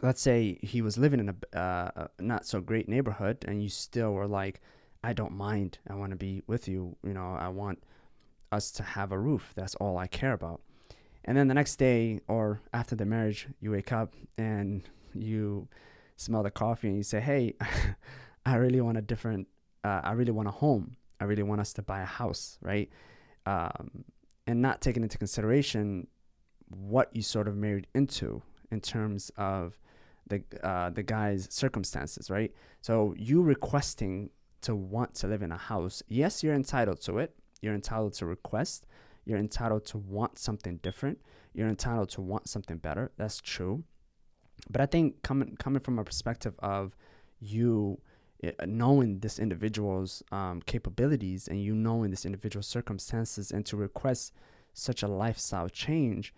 let's say he was living in a not so great neighborhood, and you still were like, I don't mind. I want to be with you. I want us to have a roof. That's all I care about. And then the next day or after the marriage, you wake up and you smell the coffee and you say, hey, I really want a different, I really want a home. I really want us to buy a house, right? Um, and not taking into consideration what you sort of married into in terms of the guy's circumstances, right? So you requesting to want to live in a house, yes, you're entitled to it. You're entitled to request. You're entitled to want something different. You're entitled to want something better. That's true. But I think coming from a perspective of you knowing this individual's capabilities, and you knowing this individual's circumstances, and to request such a lifestyle change,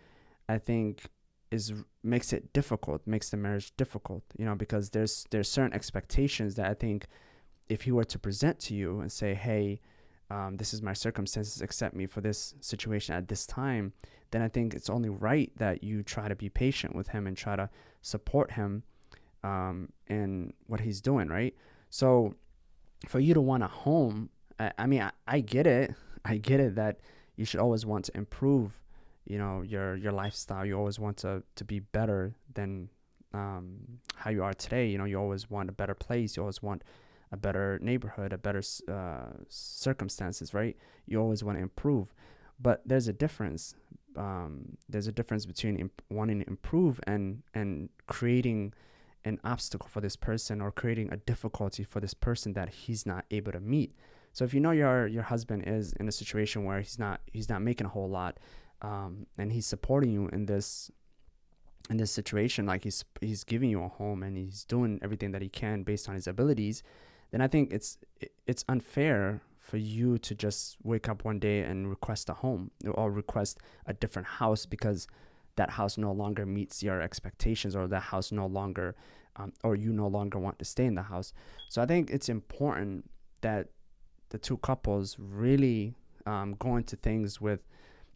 I think is makes it difficult, makes the marriage difficult, because there's certain expectations that I think if he were to present to you and say, hey, this is my circumstances, accept me for this situation at this time, then I think it's only right that you try to be patient with him and try to support him in what he's doing, right? So for you to want a home, I get it. I get it that you should always want to improve, your lifestyle. You always want to be better than how you are today. You always want a better place. You always want a better neighborhood, a better circumstances, right? You always want to improve, but there's a difference. There's a difference between wanting to improve and creating an obstacle for this person, or creating a difficulty for this person that he's not able to meet. So if your husband is in a situation where he's not making a whole lot, and he's supporting you in this situation, like he's giving you a home and he's doing everything that he can based on his abilities, then I think it's unfair for you to just wake up one day and request a home or request a different house because that house no longer meets your expectations, or that house no longer, or you no longer want to stay in the house. So I think it's important that the two couples really go into things with,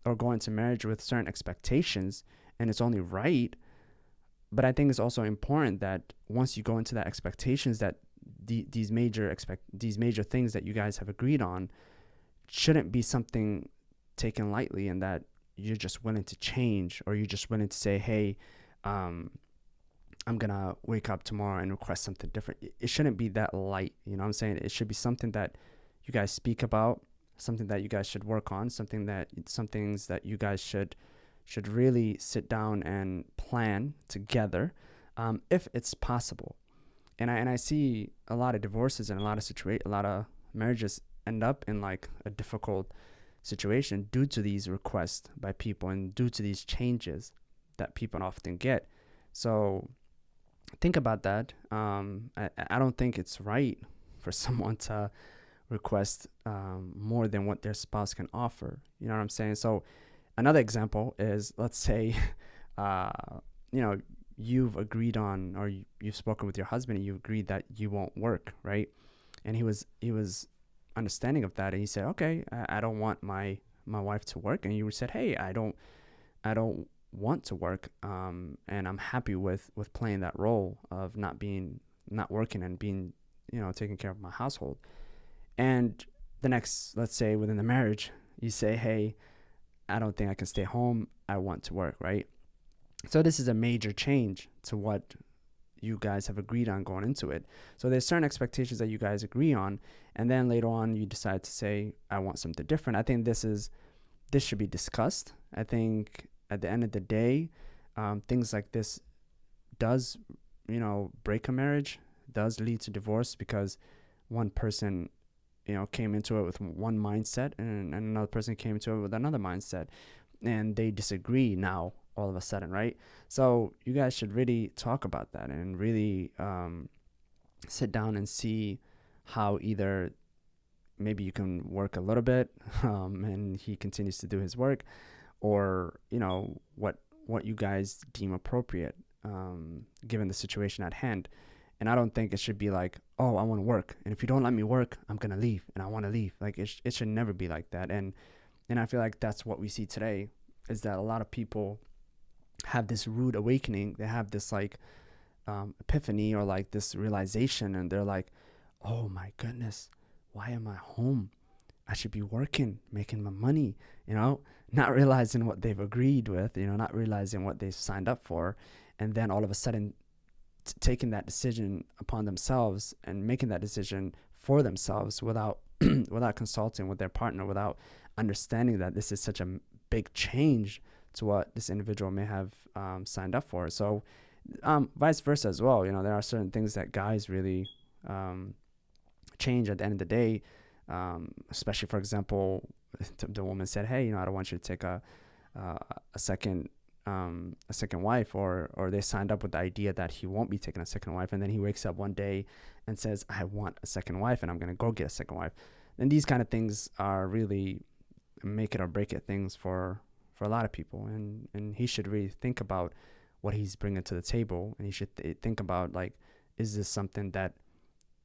or go into marriage with certain expectations, and it's only right. But I think it's also important that once you go into that expectations, that these major things that you guys have agreed on shouldn't be something taken lightly, and that you're just willing to change, or you're just willing to say, hey, I'm gonna wake up tomorrow and request something different. It shouldn't be that light. You know what I'm saying? It should be something that you guys speak about, something that you guys should work on, some things that you guys should really sit down and plan together, if it's possible. And I see a lot of divorces and a lot of marriages end up in like a difficult situation due to these requests by people, and due to these changes that people often get. So think about that. I don't think it's right for someone to request more than what their spouse can offer. You know what I'm saying? So another example is, let's say, uh, you know, you've agreed on, or you've spoken with your husband and you've agreed that you won't work, right? And he was understanding of that, and he said, okay, I don't want my wife to work. And you said, hey, I don't want to work, and I'm happy with playing that role of not working and being, taking care of my household. And the next, let's say within the marriage, you say, hey, I don't think I can stay home, I want to work, right? So this is a major change to what you guys have agreed on going into it. So there's certain expectations that you guys agree on, and then later on you decide to say, I want something different. I think this should be discussed. I think at the end of the day, things like this does, break a marriage, does lead to divorce, because one person, came into it with one mindset, and another person came into it with another mindset, and they disagree now all of a sudden, right? So you guys should really talk about that, and really sit down and see how either maybe you can work a little bit, and he continues to do his work, or what you guys deem appropriate, given the situation at hand. And I don't think it should be like, oh, I want to work, and if you don't let me work, I'm gonna leave, and I want to leave. Like it should never be like that. And I feel like that's what we see today, is that a lot of people have this rude awakening. They have this like epiphany or like this realization, and they're like, oh my goodness, why am I home? I should be working, making my money, you know, not realizing what they've agreed with, you know, not realizing what they've signed up for. And then all of a sudden, taking that decision upon themselves and making that decision for themselves without without consulting with their partner, without understanding that this is such a big change to what this individual may have signed up for. So vice versa as well. You know, there are certain things that guys really change at the end of the day. Especially, for example, the woman said, "Hey, you know, I don't want you to take a second a second wife," or they signed up with the idea that he won't be taking a second wife, and then he wakes up one day and says, "I want a second wife, and I'm gonna go get a second wife." And these kind of things are really make it or break it things for a lot of people, and he should really think about what he's bringing to the table, and he should think about, like, is this something that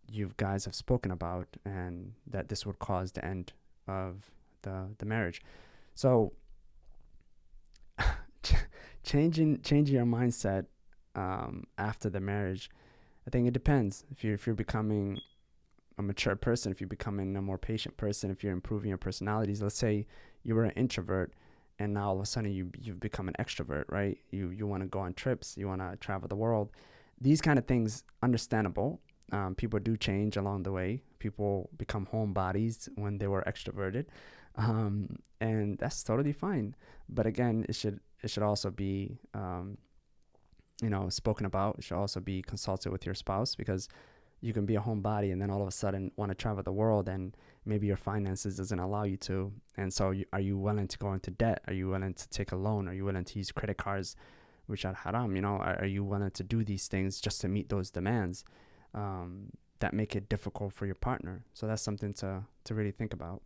you guys have spoken about, and that this would cause the end of the marriage. So changing your mindset after the marriage, I think it depends. If you're becoming a mature person, if you're becoming a more patient person, if you're improving your personalities. Let's say you were an introvert, and now all of a sudden you've become an extrovert, right? You want to go on trips, you want to travel the world. These kind of things, understandable. People do change along the way. People become homebodies when they were extroverted, and that's totally fine. But again, it should also be spoken about. It should also be consulted with your spouse, because you can be a homebody and then all of a sudden want to travel the world, and maybe your finances doesn't allow you to. And so are you willing to go into debt? Are you willing to take a loan? Are you willing to use credit cards, which are haram? Are you willing to do these things just to meet those demands that make it difficult for your partner? So that's something to really think about.